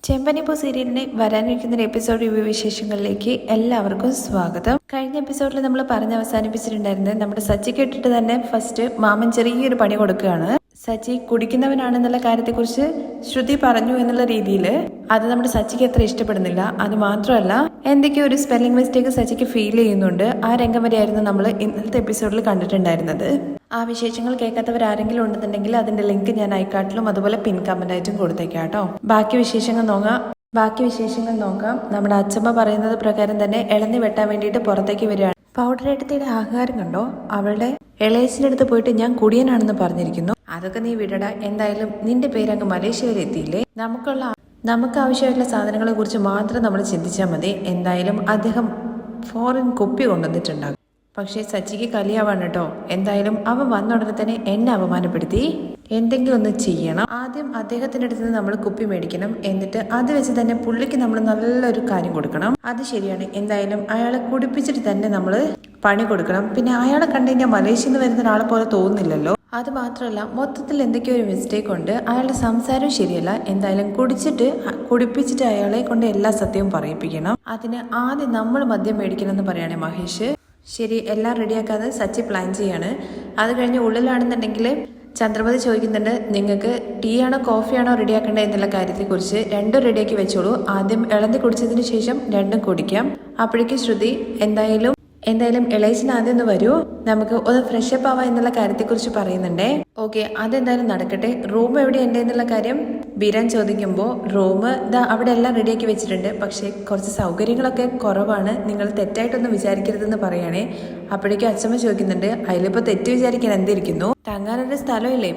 ചെമ്പനിപ്പൂ സീരിയലിന്റെ വരാനിരിക്കുന്ന episode review വിശേഷങ്ങളിലേക്ക് എല്ലാവർക്കും സ്വാഗതം. കഴിഞ്ഞ എപ്പിസോഡിൽ നമ്മൾ പറഞ്ഞ് അവസാനിപ്പിച്ചിട്ടുണ്ടായിരുന്നത് നമ്മുടെ സച്ചിക്ക് ഇട്ടിട്ട് തന്നെ ഫസ്റ്റ് മാമൻ ചെറിയൊരു പണി കൊടുക്കുകയാണ്. സച്ചി കുടിക്കുന്നവനാണെന്നുള്ള കാര്യത്തെക്കുറിച്ച് ശ്രുതി പറഞ്ഞു എന്നുള്ള രീതിയിൽ അത് നമ്മുടെ സച്ചിക്ക് അത്ര ഇഷ്ടപ്പെടുന്നില്ല. അത് മാത്രമല്ല എന്തൊക്കെയോ ഒരു സ്പെല്ലിംഗ് മിസ്റ്റേക്ക് സച്ചിക്ക് ഫീൽ ചെയ്യുന്നുണ്ട്. ആ രംഗം വരെയായിരുന്നു നമ്മൾ ഇന്നത്തെ എപ്പിസോഡിൽ കണ്ടിട്ടുണ്ടായിരുന്നത്. ആ വിശേഷങ്ങൾ കേൾക്കാത്തവർ ആരെങ്കിലും ഉണ്ടെന്നുണ്ടെങ്കിൽ അതിന്റെ ലിങ്ക് ഞാൻ ഐക്കാർട്ടിലും അതുപോലെ പിൻ കമന്റായിട്ടും കൊടുത്തേക്കാം കേട്ടോ. ബാക്കി വിശേഷങ്ങൾ നോക്കാം. നമ്മുടെ അച്ഛമ്മ പറയുന്നത് പ്രകാരം തന്നെ ഇളന്നി വെട്ടാൻ വേണ്ടിയിട്ട് പുറത്തേക്ക് വരികയാണ്. പൗഡർ എടുത്തിയുടെ അഹങ്കാരം കണ്ടോ? അവളുടെ ഇളയച്ചിന്റെ അടുത്ത് പോയിട്ട് ഞാൻ കുടിയനാണെന്ന് പറഞ്ഞിരിക്കുന്നു. അതൊക്കെ നീ വിടടാ. എന്തായാലും നിന്റെ പേരങ്ങ് മലേഷ്യ വരെ എത്തിയില്ലേ? നമുക്ക് ആവശ്യമായിട്ടുള്ള സാധനങ്ങളെ കുറിച്ച് മാത്രം നമ്മൾ ചിന്തിച്ചാൽ മതി. എന്തായാലും അദ്ദേഹം ഫോറിൻ കുപ്പി കൊണ്ടുവന്നിട്ടുണ്ടാകും. പക്ഷേ സച്ചിക്ക് കലിയാവാണ് കേട്ടോ. എന്തായാലും അവൻ വന്ന ഉടനെ തന്നെ എന്നെ അപമാനപ്പെടുത്തി. എന്തെങ്കിലും ഒന്ന് ചെയ്യണം. ആദ്യം അദ്ദേഹത്തിന്റെ അടുത്ത് നിന്ന് നമ്മൾ കുപ്പി മേടിക്കണം. എന്നിട്ട് അത് വെച്ച് തന്നെ പുള്ളിക്ക് നമ്മൾ നല്ലൊരു കാര്യം കൊടുക്കണം. അത് ശരിയാണ്. എന്തായാലും അയാളെ കുടിപ്പിച്ചിട്ട് തന്നെ നമ്മൾ പണി കൊടുക്കണം. പിന്നെ അയാളെ കണ്ടു കഴിഞ്ഞാൽ മലേഷ്യയിൽ നിന്ന് വരുന്ന ഒരാളെ പോലെ തോന്നുന്നില്ലല്ലോ. അത് മാത്രമല്ല മൊത്തത്തിൽ എന്തൊക്കെയോ ഒരു മിസ്റ്റേക്ക് ഉണ്ട്. അയാളുടെ സംസാരവും ശരിയല്ല. എന്തായാലും കുടിപ്പിച്ചിട്ട് അയാളെ കൊണ്ട് എല്ലാ സത്യവും പറയിപ്പിക്കണം. അതിന് ആദ്യം നമ്മൾ മദ്യം മേടിക്കണം എന്ന് പറയുകയാണെ മഹേഷ്. ശരി, എല്ലാം റെഡിയാക്കാതെ സച്ചി പ്ലാൻ ചെയ്യാണ്. അത് കഴിഞ്ഞ് ഉള്ളിലാണെന്നുണ്ടെങ്കിൽ ചന്ദ്രമതി ചോദിക്കുന്നുണ്ട്, നിങ്ങൾക്ക് ടീ ആണോ കോഫിയാണോ റെഡിയാക്കേണ്ടത് എന്നുള്ള കാര്യത്തെക്കുറിച്ച്. രണ്ടും റെഡിയാക്കി വെച്ചോളൂ. ആദ്യം ഇളന്നി കുടിച്ചതിന് ശേഷം രണ്ടും കുടിക്കാം. അപ്പോഴേക്കും ശ്രുതി എന്തായാലും ഇളയച്ചിന് ആദ്യം ഒന്ന് വരൂ, നമുക്ക് ഒന്ന് ഫ്രഷപ്പ് ആവാം എന്നുള്ള കാര്യത്തെക്കുറിച്ച് പറയുന്നുണ്ടേ. ഓക്കെ, അതെന്തായാലും നടക്കട്ടെ. റൂം എവിടെയുണ്ട് എന്നുള്ള കാര്യം ബീരാൻ ചോദിക്കുമ്പോൾ റൂം അവിടെ എല്ലാം റെഡിയാക്കി വെച്ചിട്ടുണ്ട്. പക്ഷേ കുറച്ച് സൗകര്യങ്ങളൊക്കെ കുറവാണ്. നിങ്ങൾ തെറ്റായിട്ടൊന്നും വിചാരിക്കരുതെന്ന് പറയുകയാണേ. അപ്പോഴേക്കും അച്ഛമ്മ ചോദിക്കുന്നുണ്ട്, അതിലിപ്പോൾ തെറ്റ് വിചാരിക്കാൻ എന്തിരിക്കുന്നു? തങ്ങാനൊരു സ്ഥലമില്ലേ?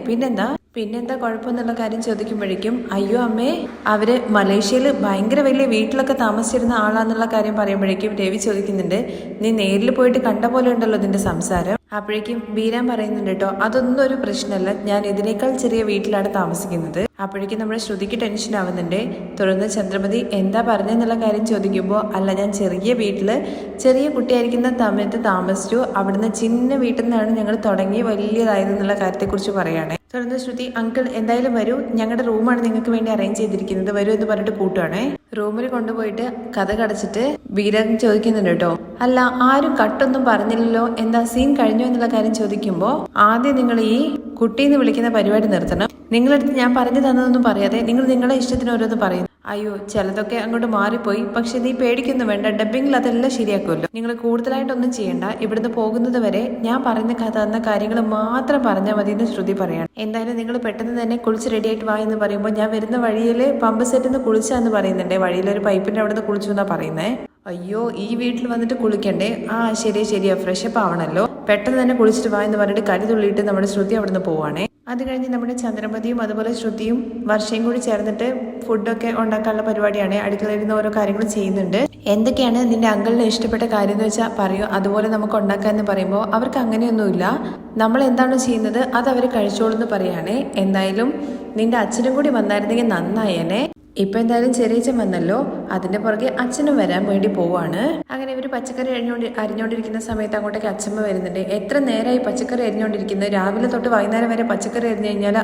പിന്നെന്താ കുഴപ്പമെന്നുള്ള കാര്യം ചോദിക്കുമ്പോഴേക്കും അയ്യോ അമ്മേ, അവര് മലേഷ്യയിൽ ഭയങ്കര വലിയ വീട്ടിലൊക്കെ താമസിച്ചിരുന്ന ആളാന്നുള്ള കാര്യം പറയുമ്പോഴേക്കും രവി ചോദിക്കുന്നുണ്ട്, നീ നേരിൽ പോയിട്ട് കണ്ട പോലെ ഉണ്ടല്ലോ നിന്റെ സംസാരം. അപ്പോഴേക്കും ബീരാൻ പറയുന്നുണ്ട് കേട്ടോ, അതൊന്നും ഒരു പ്രശ്നമല്ല, ഞാൻ ഇതിനേക്കാൾ ചെറിയ വീട്ടിലാണ് താമസിക്കുന്നത്. അപ്പോഴേക്കും നമ്മുടെ ശ്രുതിക്ക് ടെൻഷൻ ആവുന്നുണ്ട്. തുടർന്ന് ചന്ദ്രമതി എന്താ പറഞ്ഞെന്നുള്ള കാര്യം ചോദിക്കുമ്പോൾ അല്ല, ഞാൻ ചെറിയ കുട്ടിയായിരിക്കുന്ന സമയത്ത് താമസിച്ചു. അവിടുന്ന് ചിന്ന വീട്ടിൽ നിന്നാണ് ഞങ്ങൾ തുടങ്ങി വലിയതായതെന്നുള്ള കാര്യത്തെക്കുറിച്ച് പറയുകയാണ്. തുടർന്ന് ശ്രുതി, അങ്കിൾ എന്തായാലും വരൂ, ഞങ്ങളുടെ റൂമാണ് നിങ്ങൾക്ക് വേണ്ടി അറേഞ്ച് ചെയ്തിരിക്കുന്നത്, വരൂ എന്ന് പറഞ്ഞിട്ട് കൂട്ടുവാണേ. റൂമിൽ കൊണ്ടുപോയിട്ട് കഥ കടച്ചിട്ട് ബീരാൻ ചോദിക്കുന്നുണ്ട് കേട്ടോ, അല്ല ആരും കട്ടൊന്നും പറഞ്ഞില്ലല്ലോ, എന്താ സീൻ കഴിഞ്ഞോ എന്നുള്ള കാര്യം ചോദിക്കുമ്പോൾ ആദ്യം നിങ്ങൾ ഈ കുട്ടീന്ന് വിളിക്കുന്ന പരിപാടി നിർത്തണം. നിങ്ങളടുത്ത് ഞാൻ പറഞ്ഞു തന്നതൊന്നും പറയാതെ നിങ്ങൾ നിങ്ങളുടെ ഇഷ്ടത്തിന് ഓരോന്ന് പറയുന്നു. അയ്യോ, ചിലതൊക്കെ അങ്ങോട്ട് മാറിപ്പോയി. പക്ഷെ നീ പേടിക്കൊന്നും വേണ്ട, ഡബ്ബിങ്ങിൽ അതെല്ലാം ശരിയാക്കുമല്ലോ. നിങ്ങൾ കൂടുതലായിട്ടൊന്നും ചെയ്യണ്ട. ഇവിടുന്ന് പോകുന്നത് വരെ ഞാൻ പറയുന്ന കഥ എന്ന കാര്യങ്ങൾ മാത്രം പറഞ്ഞാൽ മതി എന്ന് ശ്രുതി പറയാണ്. എന്തായാലും നിങ്ങൾ പെട്ടെന്ന് തന്നെ കുളിച്ച് റെഡി ആയിട്ട് വാ എന്ന് പറയുമ്പോൾ ഞാൻ വരുന്ന വഴിയിൽ പമ്പ് സെറ്റിൽ നിന്ന് കുളിച്ചാന്ന് പറയുന്നുണ്ട്. വഴിയിലൊരു പൈപ്പിന്റെ അവിടെ നിന്ന് കുളിച്ചു എന്നാ പറയുന്നേ. അയ്യോ, ഈ വീട്ടിൽ വന്നിട്ട് കുളിക്കണ്ടേ? ശരിയാ, ഫ്രഷപ്പ് ആവണല്ലോ, പെട്ടെന്ന് തന്നെ കുളിച്ചിട്ട് വാ എന്ന് പറഞ്ഞിട്ട് കരി തുള്ളിയിട്ട് നമ്മുടെ ശ്രുതി അവിടെ നിന്ന് പോവാണേ. അത് കഴിഞ്ഞ് നമ്മുടെ ചന്ദ്രമതിയും അതുപോലെ ശ്രുതിയും വർഷയും കൂടി ചേർന്നിട്ട് ഫുഡൊക്കെ ഉണ്ടാക്കാനുള്ള പരിപാടിയാണ്. അടുക്കളയിൽ നിന്ന് ഓരോ കാര്യങ്ങൾ ചെയ്യുന്നുണ്ട്. എന്തൊക്കെയാണ് നിന്റെ അങ്കിളിന് ഇഷ്ടപ്പെട്ട കാര്യം എന്ന് വെച്ചാൽ പറയൂ, അതുപോലെ നമുക്ക് ഉണ്ടാക്കാന്ന് പറയുമ്പോൾ അവർക്ക് അങ്ങനെയൊന്നുമില്ല. നമ്മൾ എന്താണോ ചെയ്യുന്നത് അത് അവർ കഴിച്ചോളൂ എന്ന് പറയാണ്. എന്തായാലും നിന്റെ അച്ഛനും കൂടി വന്നായിരുന്നെങ്കിൽ നന്നായേനെ. ഇപ്പൊ എന്തായാലും ചെറിയച്ഛൻ വന്നല്ലോ, അതിന്റെ പുറകെ അച്ഛനും വരാൻ വേണ്ടി പോവാണ്. അങ്ങനെ ഇവര് പച്ചക്കറി അരിഞ്ഞോണ്ടിരിക്കുന്ന സമയത്ത് അങ്ങോട്ടേക്ക് അച്ഛമ്മ വരുന്നുണ്ട്. എത്ര നേരമായി പച്ചക്കറി അരിഞ്ഞോണ്ടിരിക്കുന്നത്? രാവിലെ തൊട്ട് വൈകുന്നേരം വരെ പച്ചക്കറി അരിഞ്ഞു കഴിഞ്ഞാൽ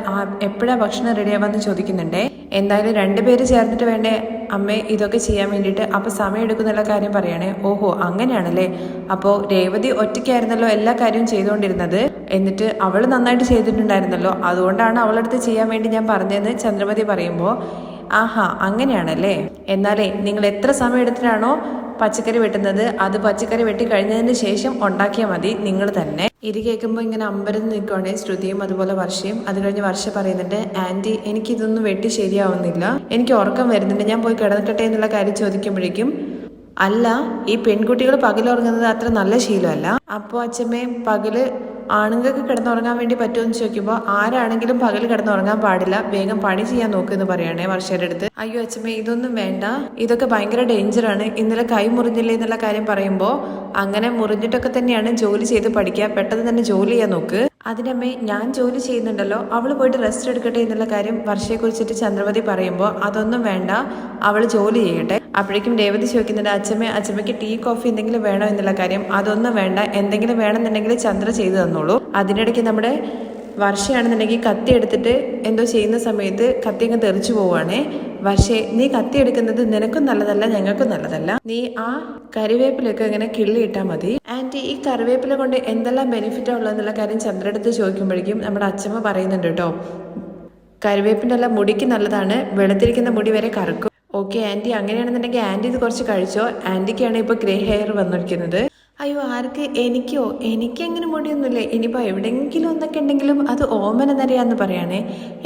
എപ്പോഴാ ഭക്ഷണം റെഡിയാവാന്ന് ചോദിക്കുന്നുണ്ടേ. എന്തായാലും രണ്ടുപേര് ചേർന്നിട്ട് വേണ്ടേ അമ്മേ ഇതൊക്കെ ചെയ്യാൻ വേണ്ടിയിട്ട്. അപ്പൊ സമയം എടുക്കുന്നുള്ള കാര്യം പറയണേ. ഓഹോ, അങ്ങനെയാണല്ലേ. അപ്പോ രേവതി ഒറ്റയ്ക്കായിരുന്നല്ലോ എല്ലാ കാര്യവും ചെയ്തുകൊണ്ടിരുന്നത്. എന്നിട്ട് അവള് നന്നായിട്ട് ചെയ്തിട്ടുണ്ടായിരുന്നല്ലോ, അതുകൊണ്ടാണ് അവളടുത്ത് ചെയ്യാൻ വേണ്ടി ഞാൻ പറഞ്ഞതെന്ന് ചന്ദ്രമതി പറയുമ്പോ ആഹാ അങ്ങനെയാണല്ലേ. എന്നാലേ നിങ്ങൾ എത്ര സമയം എടുത്തിട്ടാണോ പച്ചക്കറി വെട്ടുന്നത് അത് പച്ചക്കറി വെട്ടി കഴിഞ്ഞതിന് ശേഷം ഉണ്ടാക്കിയാൽ മതി നിങ്ങൾ തന്നെ. ഇത് കേൾക്കുമ്പോൾ ഇങ്ങനെ അമ്പരന്ന് നിൽക്കുവാണേ ശ്രുതിയും അതുപോലെ വർഷയും. അത് കഴിഞ്ഞ് വർഷ പറയുന്നുണ്ട്, ആന്റി എനിക്കിതൊന്നും വെട്ടി ശരിയാവുന്നില്ല, എനിക്ക് ഉറക്കം വരുന്നുണ്ട്, ഞാൻ പോയി കിടക്കട്ടെ എന്നുള്ള കാര്യം ചോദിക്കുമ്പോഴേക്കും അല്ല, ഈ പെൺകുട്ടികൾ പകലുറങ്ങുന്നത് അത്ര നല്ല ശീലമല്ല. അപ്പോൾ അച്ഛമ്മേ പകല് ആണുങ്ങൾക്ക് കിടന്നുറങ്ങാൻ വേണ്ടി പറ്റുമെന്ന് ചോദിക്കുമ്പോൾ ആരാണെങ്കിലും പകൽ കിടന്നുറങ്ങാൻ പാടില്ല, വേഗം പണി ചെയ്യാൻ നോക്കുമെന്ന് പറയണേ വർഷയുടെ അടുത്ത്. അയ്യോ അച്ഛമ്മേ ഇതൊന്നും വേണ്ട, ഇതൊക്കെ ഭയങ്കര ഡേഞ്ചറാണ്, ഇന്നലെ കൈ മുറിഞ്ഞില്ലേ എന്നുള്ള കാര്യം പറയുമ്പോൾ അങ്ങനെ മുറിഞ്ഞിട്ടൊക്കെ തന്നെയാണ് ജോലി ചെയ്ത് പഠിക്കുക, പെട്ടെന്ന് തന്നെ ജോലി ചെയ്യാൻ നോക്ക്. അതിനമ്മേ ഞാൻ ജോലി ചെയ്യുന്നുണ്ടല്ലോ, അവള് പോയിട്ട് റെസ്റ്റ് എടുക്കട്ടെ എന്നുള്ള കാര്യം വർഷയെ കുറിച്ചിട്ട് ചന്ദ്രമതി പറയുമ്പോൾ അതൊന്നും വേണ്ട, അവള് ജോലി ചെയ്യട്ടെ. അപ്പോഴേക്കും രേവതി ചോദിക്കുന്നുണ്ട്, അച്ഛമ്മയ്ക്ക് ടീ കോഫി എന്തെങ്കിലും വേണോ എന്നുള്ള കാര്യം. അതൊന്നും വേണ്ട, എന്തെങ്കിലും വേണമെന്നുണ്ടെങ്കിൽ ചന്ദ്ര ചെയ്തു തന്നോളൂ. അതിനിടയ്ക്ക് നമ്മുടെ വർഷയാണെന്നുണ്ടെങ്കിൽ കത്തി എടുത്തിട്ട് എന്തോ ചെയ്യുന്ന സമയത്ത് കത്തി അങ്ങ് തെറിച്ചു പോവുകയാണേ. പക്ഷേ നീ കത്തി എടുക്കുന്നത് നിനക്കും നല്ലതല്ല, ഞങ്ങൾക്കും നല്ലതല്ല. നീ ആ കറിവേപ്പിലൊക്കെ ഇങ്ങനെ കിള്ളിയിട്ടാൽ മതി. ആൻറ്റി, ഈ കറിവേപ്പില കൊണ്ട് എന്തെല്ലാം ബെനിഫിറ്റാണ് ഉള്ളതെന്നുള്ള കാര്യം ചന്ദ്രടുത്ത് ചോദിക്കുമ്പോഴേക്കും നമ്മുടെ അച്ഛമ്മ പറയുന്നുണ്ട് കേട്ടോ, കറിവേപ്പിൻ്റെ എല്ലാം മുടിക്ക് നല്ലതാണ്, വെളുത്തിരിക്കുന്ന മുടി വരെ കറക്കും. ഓക്കെ ആൻറ്റി, അങ്ങനെയാണെന്നുണ്ടെങ്കിൽ ആൻറ്റി ഇത് കുറച്ച് കഴിച്ചോ. ആൻറ്റിക്കാണ് ഇപ്പോൾ ഗ്രേ ഹെയർ വന്നിരിക്കുന്നത്. അയ്യോ, ആർക്ക്? എനിക്കോ? എനിക്കങ്ങനെ മുടിയൊന്നുമില്ല. ഇനിയിപ്പോൾ എവിടെയെങ്കിലും ഒന്നൊക്കെ ഉണ്ടെങ്കിലും അത് ഓമന നരയാന്ന് പറയാനേ,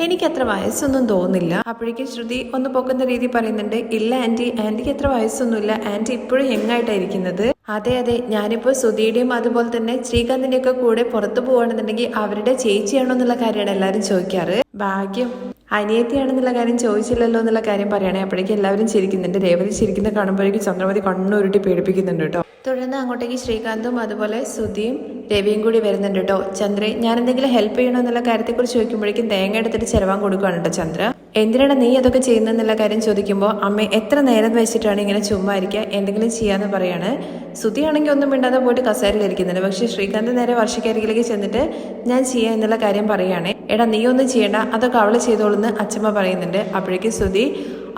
എനിക്കത്ര വയസ്സൊന്നും തോന്നില്ല. അപ്പോഴേക്കും ശ്രുതി ഒന്ന് പൊക്കുന്ന രീതി പറയുന്നുണ്ട്, ഇല്ല ആൻറ്റി, ആൻറ്റിക്ക് അത്ര വയസ്സൊന്നുമില്ല, ആൻറ്റി ഇപ്പോഴും യങ്ങായിട്ടായിരിക്കുന്നത്. അതെ അതെ, ഞാനിപ്പോൾ സുധിയുടെയും അതുപോലെ തന്നെ ശ്രീകാന്തിൻ്റെ ഒക്കെ കൂടെ പുറത്തു പോവുകയാണെന്നുണ്ടെങ്കിൽ അവരുടെ ചേച്ചിയാണോ എന്നുള്ള കാര്യമാണ് എല്ലാവരും ചോദിക്കാറ്. ഭാഗ്യം, അനിയത്തിയാണെന്നുള്ള കാര്യം ചോദിച്ചില്ലല്ലോ എന്നുള്ള കാര്യം പറയുകയാണെങ്കിൽ അപ്പോഴേക്കും എല്ലാവരും ചിരിക്കുന്നുണ്ട്. രേവതി ചിരിക്കുന്ന കാണുമ്പോഴേക്കും ചന്ദ്രമതി കണ്ണുരുട്ടി പേടിപ്പിക്കുന്നുണ്ട് കേട്ടോ. തുടർന്ന് അങ്ങോട്ടേക്ക് ശ്രീകാന്തും അതുപോലെ സുധിയും രവിയും കൂടി വരുന്നുണ്ട് കേട്ടോ. ചന്ദ്രേ, ഞാൻ എന്തെങ്കിലും ഹെൽപ്പ് ചെയ്യണോ എന്നുള്ള കാര്യത്തെക്കുറിച്ച് ചോദിക്കുമ്പോഴേക്കും തേങ്ങ എടുത്തിട്ട് ചിലവാൻ കൊടുക്കുകയാണ് കേട്ടോ ചന്ദ്ര. എന്തിനാണ് നീ അതൊക്കെ ചെയ്യുന്നതെന്നുള്ള കാര്യം ചോദിക്കുമ്പോൾ അമ്മ എത്ര നേരം വെച്ചിട്ടാണ് ഇങ്ങനെ ചുമ്മാ ഇരിക്കുക, എന്തെങ്കിലും ചെയ്യാന്ന് പറയാണ്. സുധി ആണെങ്കിൽ ഒന്നും മിണ്ടാതെ പോയിട്ട് കസേരയിലിരിക്കുന്നുണ്ട്. പക്ഷെ ശ്രീകാന്ത് നേരെ വർഷക്കരികിലേക്ക് ചെന്നിട്ട് ഞാൻ ചെയ്യാം എന്നുള്ള കാര്യം പറയുകയാണെ. എടാ, നീ ഒന്നും ചെയ്യണ്ട, അതൊക്കെ അവള് ചെയ്തോളൂന്ന് അച്ഛമ്മ പറയുന്നുണ്ട്. അപ്പോഴേക്കും സുധി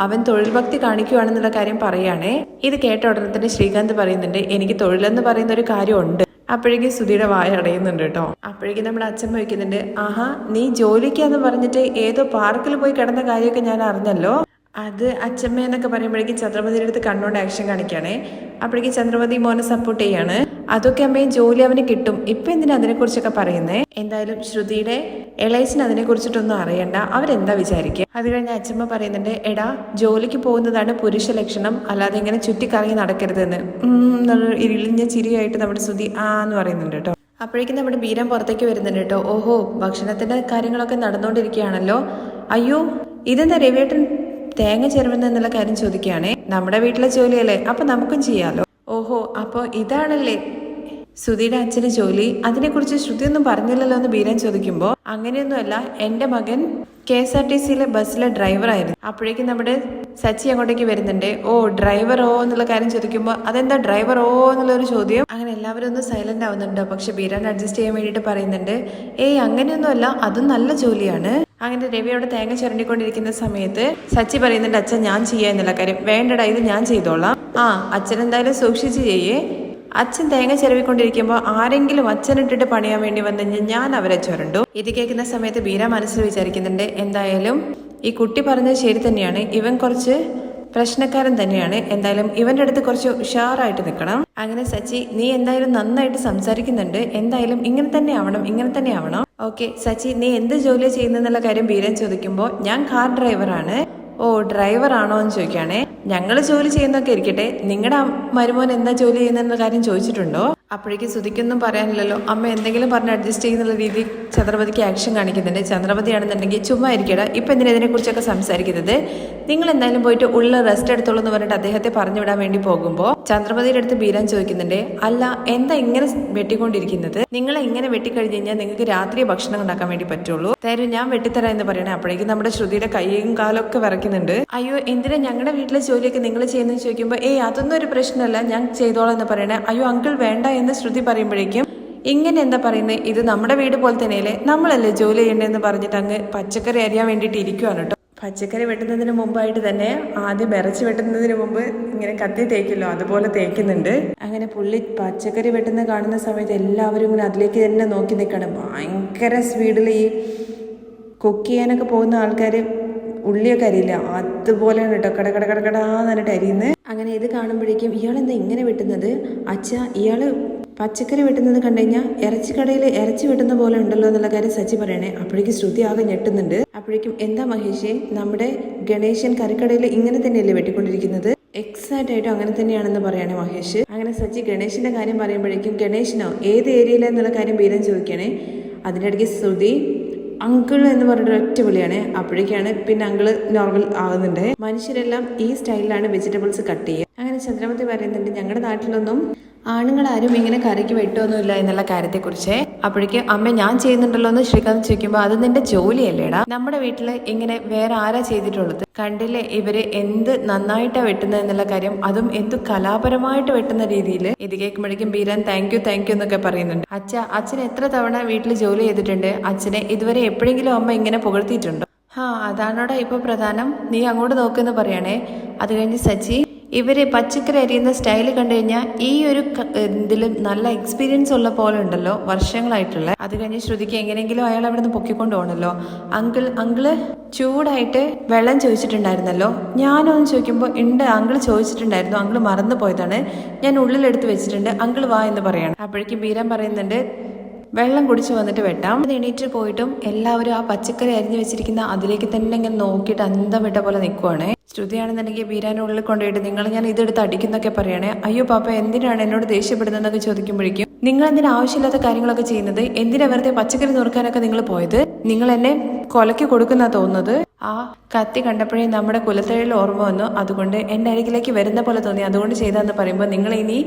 അവൻ തൊഴിൽ ഭക്തി കാണിക്കുകയാണെന്നുള്ള കാര്യം പറയുകയാണേ. ഇത് കേട്ട ഉടനെ തന്നെ ശ്രീകാന്ത് പറയുന്നുണ്ട്, എനിക്ക് തൊഴിലെന്ന് പറയുന്ന ഒരു കാര്യമുണ്ട്. അപ്പോഴേക്കും സുധിയുടെ വായ അടയുന്നുണ്ട് കേട്ടോ. അപ്പോഴേക്കും നമ്മുടെ അച്ഛൻ വയ്ക്കുന്നുണ്ട്, ആഹാ, നീ ജോലിക്കാന്ന് പറഞ്ഞിട്ട് ഏതോ പാർക്കിൽ പോയി കിടന്ന കാര്യമൊക്കെ ഞാൻ അറിഞ്ഞല്ലോ. അത് അച്ഛമ്മ എന്നൊക്കെ പറയുമ്പോഴേക്കും ചന്ദ്രമതിയുടെ അടുത്ത് കണ്ണുകൊണ്ട് ആക്ഷൻ കാണിക്കുകയാണേ. അപ്പോഴേക്കും ചന്ദ്രമതി മോനെ സപ്പോർട്ട് ചെയ്യാണ്. അതൊക്കെ അമ്മയും ജോലി അവന് കിട്ടും, ഇപ്പൊ എന്തിനാ അതിനെക്കുറിച്ചൊക്കെ പറയുന്നേ? എന്തായാലും ശ്രുതിയുടെ ഇളയച്ചന് അതിനെ കുറിച്ചിട്ടൊന്നും അറിയണ്ട, അവരെന്താ വിചാരിക്കുക. അത് കഴിഞ്ഞ് അച്ഛമ്മ പറയുന്നുണ്ട്, എടാ, ജോലിക്ക് പോകുന്നതാണ് പുരുഷ ലക്ഷണം, അല്ലാതെ ഇങ്ങനെ ചുറ്റിക്കറങ്ങി നടക്കരുതെന്ന്. ഇരിഞ്ഞ ചിരിയായിട്ട് നമ്മുടെ ശ്രുതി എന്ന് പറയുന്നുണ്ട് കേട്ടോ. അപ്പോഴേക്കും നമ്മുടെ ബീരം പുറത്തേക്ക് വരുന്നുണ്ട് കേട്ടോ. ഓഹോ, ഭക്ഷണത്തിന്റെ കാര്യങ്ങളൊക്കെ നടന്നുകൊണ്ടിരിക്കുകയാണല്ലോ. അയ്യോ, ഇതെന്താ രവിയേട്ടൻ തേങ്ങ ചെരുവുന്ന എന്നുള്ള കാര്യം ചോദിക്കുകയാണേ. നമ്മുടെ വീട്ടിലെ ജോലിയല്ലേ, അപ്പൊ നമുക്കും ചെയ്യാലോ. ഓഹോ, അപ്പൊ ഇതാണല്ലേ ശ്രുതിയുടെ അച്ഛന് ജോലി, അതിനെക്കുറിച്ച് ശ്രുതി ഒന്നും പറഞ്ഞില്ലല്ലോ എന്ന് ബീരൻ ചോദിക്കുമ്പോൾ, അങ്ങനെയൊന്നുമല്ല, എൻ്റെ മകൻ KSRTCയിലെ ബസ്സിലെ ഡ്രൈവറായിരുന്നു. അപ്പോഴേക്കും നമ്മുടെ സച്ചി അങ്ങോട്ടേക്ക് വരുന്നുണ്ട്. ഓ, ഡ്രൈവറോ എന്നുള്ള കാര്യം ചോദിക്കുമ്പോൾ അതെന്താ ഡ്രൈവറോ എന്നുള്ളൊരു ചോദ്യം. അങ്ങനെ എല്ലാവരും ഒന്ന് സൈലന്റ് ആവുന്നുണ്ട്. പക്ഷെ ബീരൻ അഡ്ജസ്റ്റ് ചെയ്യാൻ വേണ്ടിയിട്ട് പറയുന്നുണ്ട്, ഏയ് അങ്ങനെയൊന്നുമല്ല, അതും നല്ല ജോലിയാണ്. അങ്ങനെ രവിയോട് തേങ്ങ ചുരണ്ടിക്കൊണ്ടിരിക്കുന്ന സമയത്ത് സച്ചി പറയുന്നുണ്ട്, അച്ഛൻ ഞാൻ ചെയ്യാ എന്നുള്ള കാര്യം. വേണ്ടടാ, ഇത് ഞാൻ ചെയ്തോളാം. അച്ഛൻ എന്തായാലും സൂക്ഷിച്ച് ചെയ്യേ. അച്ഛൻ തേങ്ങ ചെലവിക്കൊണ്ടിരിക്കുമ്പോൾ ആരെങ്കിലും അച്ഛനിട്ടിട്ട് പണിയാൻ വേണ്ടി വന്നു കഴിഞ്ഞാൽ ഞാൻ അവരെ ചുരണ്ടു. ഇത് കേൾക്കുന്ന സമയത്ത് ബീര മനസ്സിൽ വിചാരിക്കുന്നുണ്ട്, എന്തായാലും ഈ കുട്ടി പറഞ്ഞത് ശരി തന്നെയാണ്, ഇവൻ കുറച്ച് പ്രശ്നക്കാരൻ തന്നെയാണ്, എന്തായാലും ഇവന്റെ അടുത്ത് കുറച്ച് ഉഷാറായിട്ട് നിൽക്കണം. അങ്ങനെ സച്ചി, നീ എന്തായാലും നന്നായിട്ട് സംസാരിക്കുന്നുണ്ട്, എന്തായാലും ഇങ്ങനെ തന്നെ ആവണം. ഓക്കെ സച്ചി, നീ എന്ത് ജോലിയാണ് ചെയ്യുന്നതെന്നുള്ള കാര്യം ബീരൻ ചോദിക്കുമ്പോൾ, ഞാൻ കാർ ഡ്രൈവറാണ്. ഓ, ഡ്രൈവർ ആണോ എന്ന് ചോദിക്കുകയാണേ. ഞങ്ങൾ ജോലി ചെയ്യുന്നൊക്കെ ഇരിക്കട്ടെ, നിങ്ങളുടെ മരുമോൻ എന്താ ജോലി ചെയ്യുന്നതെന്ന കാര്യം ചോദിച്ചിട്ടുണ്ടോ? അപ്പോഴേക്കും ശ്രുതിക്കൊന്നും പറയാനില്ലല്ലോ. അമ്മ എന്തെങ്കിലും പറഞ്ഞ് അഡ്ജസ്റ്റ് ചെയ്യുന്നുള്ള രീതി ചന്ദ്രമതിക്ക് ആക്ഷൻ കാണിക്കുന്നുണ്ട്. ചന്ദ്രമതിയാണെന്നുണ്ടെങ്കിൽ ചുമ്മാ ഇരിക്കട, ഇപ്പം എന്തിനാ ഇതിനെക്കുറിച്ചൊക്കെ സംസാരിക്കുന്നത്, നിങ്ങൾ എന്തായാലും പോയിട്ട് ഉള്ള റെസ്റ്റ് എടുത്തോളൂ എന്ന് പറഞ്ഞിട്ട് അദ്ദേഹത്തെ പറഞ്ഞു വിടാൻ വേണ്ടി പോകുമ്പോൾ ചന്ദ്രമതിയുടെ അടുത്ത് ബീരാൻ ചോദിക്കുന്നുണ്ട്, അല്ല എന്താ ഇങ്ങനെ വെട്ടിക്കൊണ്ടിരിക്കുന്നത്, നിങ്ങളെ ഇങ്ങനെ വെട്ടിക്കഴിഞ്ഞ് കഴിഞ്ഞാൽ നിങ്ങൾക്ക് രാത്രി ഭക്ഷണം ഉണ്ടാക്കാൻ വേണ്ടി പറ്റുള്ളൂ, തരും ഞാൻ വെട്ടിത്തരാം എന്ന് പറയണേ. അപ്പോഴേക്കും നമ്മുടെ ശ്രുതിയുടെ കൈയും കാലൊക്കെ വിറയ്ക്കുന്നുണ്ട്. അയ്യോ, എന്തിനാ ഞങ്ങളുടെ വീട്ടിലെ ജോലിയൊക്കെ നിങ്ങൾ ചെയ്യുന്നതെന്ന് ചോദിക്കുമ്പോൾ, അതൊന്നും ഒരു പ്രശ്നമല്ല, ഞാൻ ചെയ്തോളാം എന്ന് പറയണേ. അയ്യോ അങ്കിൾ വേണ്ട എന്ന് ശ്രുതി പറയുമ്പോഴേക്കും, ഇങ്ങനെ എന്താ പറയുന്നത്, ഇത് നമ്മുടെ വീട് പോലെ തന്നെയല്ലേ, നമ്മളല്ലേ ജോലി ചെയ്യേണ്ടതെന്ന് പറഞ്ഞിട്ട് അങ്ങ് പച്ചക്കറി അരിയാൻ വേണ്ടിയിട്ട് ഇരിക്കുവാണ് കേട്ടോ. പച്ചക്കറി വെട്ടുന്നതിന് മുമ്പായിട്ട് തന്നെ ആദ്യം ഇറച്ചി വെട്ടുന്നതിന് മുമ്പ് ഇങ്ങനെ കത്തി തേക്കില്ലോ, അതുപോലെ തേക്കുന്നുണ്ട്. അങ്ങനെ പുള്ളി പച്ചക്കറി വെട്ടുന്ന കാണുന്ന സമയത്ത് എല്ലാവരും ഇങ്ങനെ അതിലേക്ക് തന്നെ നോക്കി നിൽക്കണം. ഭയങ്കര സ്പീഡിൽ ഈ കുക്ക് ചെയ്യാനൊക്കെ പോകുന്ന ആൾക്കാർ ഉള്ളിയൊക്കെ അരിയില്ല, അതുപോലെയാണ് കേട്ടോ, കടകടാന്ന് പറഞ്ഞിട്ട് അരിയുന്നത്. അങ്ങനെ ഇത് കാണുമ്പോഴേക്കും ഇയാളെന്താ ഇങ്ങനെ വെട്ടുന്നത്, അച്ഛാ ഇയാള് പച്ചക്കറി വെട്ടുന്നത് കണ്ടു കഴിഞ്ഞാൽ ഇറച്ചിക്കടയിൽ ഇറച്ചി വെട്ടുന്ന പോലെ ഉണ്ടല്ലോ എന്നുള്ള കാര്യം സച്ചി പറയണേ. അപ്പോഴേക്കും ശ്രുതി ആകെ ഞെട്ടുന്നുണ്ട്. അപ്പോഴേക്കും എന്താ മഹേഷേ, നമ്മുടെ ഗണേശൻ കറിക്കടയിൽ ഇങ്ങനെ തന്നെയല്ലേ വെട്ടിക്കൊണ്ടിരിക്കുന്നത്, എക്സാക്റ്റ് ആയിട്ടും അങ്ങനെ തന്നെയാണെന്ന് പറയണേ മഹേഷ്. അങ്ങനെ സച്ചി ഗണേശിന്റെ കാര്യം പറയുമ്പോഴേക്കും, ഗണേശനോ ഏത് ഏരിയയിലെന്നുള്ള കാര്യം ബീരൻ ചോദിക്കണേ. അതിൻ്റെ ഇടയ്ക്ക് ശ്രുതി അങ്കിൾ എന്ന് പറഞ്ഞിട്ട് ഒറ്റ വിളിയാണ്. അപ്പോഴേക്കാണ് പിന്നെ അങ്കിള് നോർമൽ ആകുന്നുണ്ട്. മനുഷ്യരെല്ലാം ഈ സ്റ്റൈലിലാണ് വെജിറ്റബിൾസ് കട്ട് ചെയ്യുക. അങ്ങനെ ചന്ദ്രമതി പറയുന്നുണ്ട്, ഞങ്ങളുടെ നാട്ടിലൊന്നും ആണുങ്ങളാരും ഇങ്ങനെ കറിക്ക് വെട്ടൊന്നുമില്ല എന്നുള്ള കാര്യത്തെക്കുറിച്ച്. അപ്പോഴേക്കും അമ്മ ഞാൻ ചെയ്യുന്നുണ്ടല്ലോ എന്ന് ശ്രീകാന്ത് ചോദിക്കുമ്പോൾ അത് നിന്റെ ജോലിയല്ലേടാ, നമ്മുടെ വീട്ടിൽ ഇങ്ങനെ വേറെ ആരാ ചെയ്തിട്ടുള്ളത്? കണ്ടില്ലേ ഇവര് എന്ത് നന്നായിട്ടാ വെട്ടുന്നത് എന്നുള്ള കാര്യം, അതും എന്ത് കലാപരമായിട്ട് വെട്ടുന്ന രീതിയിൽ. ഇത് കേൾക്കുമ്പോഴേക്കും ബീരാൻ താങ്ക് യു എന്നൊക്കെ പറയുന്നുണ്ട്. അച്ഛൻ എത്ര തവണ വീട്ടിൽ ജോലി ചെയ്തിട്ടുണ്ട്, അച്ഛനെ ഇതുവരെ എപ്പോഴെങ്കിലും അമ്മ ഇങ്ങനെ പുകഴ്ത്തിയിട്ടുണ്ടോ? അതാണോടാ ഇപ്പൊ പ്രധാനം, നീ അങ്ങോട്ട് നോക്കുമെന്ന് പറയണേ. അത് കഴിഞ്ഞ് സച്ചി ഇവര് പച്ചക്കറി അരിയുന്ന സ്റ്റൈല് കണ്ടു കഴിഞ്ഞാൽ ഈ ഒരു ഇതിൽ നല്ല എക്സ്പീരിയൻസ് ഉള്ള പോലെ ഉണ്ടല്ലോ, വർഷങ്ങളായിട്ടുള്ള. അത് കഴിഞ്ഞ് ശ്രുതിക്ക് എങ്ങനെയെങ്കിലും അയാൾ അവിടെ നിന്ന് പൊക്കിക്കൊണ്ട് പോകണല്ലോ. അങ്കിള് ചൂടായിട്ട് വെള്ളം ചോദിച്ചിട്ടുണ്ടായിരുന്നല്ലോ. ഞാനൊന്ന് ചോദിക്കുമ്പോൾ ഉണ്ട് അങ്കിള് ചോദിച്ചിട്ടുണ്ടായിരുന്നു, അങ്കിള് മറന്നു പോയതാണ്, ഞാൻ ഉള്ളിലെടുത്ത് വെച്ചിട്ടുണ്ട്, അങ്കിള് വാ എന്ന് പറയാണ്. അപ്പോഴേക്കും ബീരാൻ പറയുന്നുണ്ട് വെള്ളം കുടിച്ച് വന്നിട്ട് വെട്ടാം. എണീറ്റ് പോയിട്ടും എല്ലാവരും ആ പച്ചക്കറി അരിഞ്ഞു വെച്ചിരിക്കുന്ന അതിലേക്ക് തന്നെ ഇങ്ങനെ നോക്കിയിട്ട് അന്തം വിട്ട പോലെ നിൽക്കുവാണേ. ശ്രുതിയാണെന്നുണ്ടെങ്കിൽ ബീരാനുള്ളിൽ കൊണ്ടുപോയിട്ട് നിങ്ങൾ ഞാൻ ഇതെടുത്ത് അടിക്കുന്നൊക്കെ പറയണേ. അയ്യോ പാപ്പ എന്തിനാണ് എന്നോട് ദേഷ്യപ്പെടുന്നതെന്നൊക്കെ ചോദിക്കുമ്പോഴേക്കും നിങ്ങൾ എന്തിനാ ആവശ്യമില്ലാത്ത കാര്യങ്ങളൊക്കെ ചെയ്യുന്നത്, എന്തിനാ വെറുതെ പച്ചക്കറി നുറുക്കാനൊക്കെ നിങ്ങൾ പോയത്, നിങ്ങൾ എന്നെ കൊലയ്ക്ക് കൊടുക്കുന്ന തോന്നുന്നത്. ആ കത്തി കണ്ടപ്പോഴേ നമ്മുടെ കുലത്തൊഴിൽ ഓർമ്മ വന്നു, അതുകൊണ്ട് എൻ്റെ അരികിലേക്ക് വരുന്ന പോലെ തോന്നി, അതുകൊണ്ട് ചെയ്താന്ന് പറയുമ്പോൾ നിങ്ങൾ ഇനി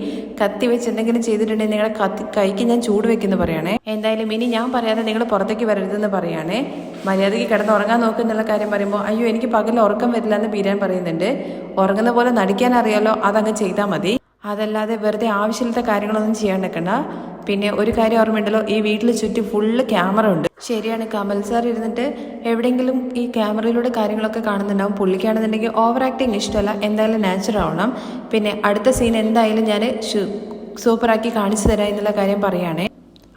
കത്തി വെച്ച് എന്തെങ്കിലും ചെയ്തിട്ടുണ്ടെങ്കിൽ നിങ്ങളെ കൈക്ക് ഞാൻ ചൂട് വെക്കുന്നു പറയണേ. എന്തായാലും ഇനി ഞാൻ പറയാതെ നിങ്ങൾ പുറത്തേക്ക് വരരുതെന്ന് പറയാണേ. മര്യാദയ്ക്ക് കിടന്നുറങ്ങാൻ നോക്കുന്നുള്ള കാര്യം പറയുമ്പോൾ അയ്യോ എനിക്ക് പകൽ ഉറക്കം വരില്ല എന്ന് ബീരാൻ പറയുന്നുണ്ട്. ഉറങ്ങുന്ന പോലെ നടിക്കാൻ അറിയാലോ, അതങ്ങ് ചെയ്താൽ മതി, അതല്ലാതെ വെറുതെ ആവശ്യമില്ലാത്ത കാര്യങ്ങളൊന്നും ചെയ്യാൻ നിൽക്കണ്ട. പിന്നെ ഒരു കാര്യം ഓർമ്മയുണ്ടല്ലോ, ഈ വീട്ടിൽ ചുറ്റും ഫുള്ള് ക്യാമറ ഉണ്ട്. ശരിയാണ്, കമൽ സാർ ഇരുന്നിട്ട് എവിടെയെങ്കിലും ഈ ക്യാമറയിലൂടെ കാര്യങ്ങളൊക്കെ കാണുന്നുണ്ടാവും. പുള്ളിക്കാണെന്നുണ്ടെങ്കിൽ ഓവർ ആക്ടിങ് ഇഷ്ടമല്ല, എന്തായാലും നാച്ചുറൽ ആവണം. പിന്നെ അടുത്ത സീൻ എന്തായാലും ഞാൻ സൂപ്പറാക്കി കാണിച്ചു തരാം എന്നുള്ള കാര്യം പറയുകയാണേ.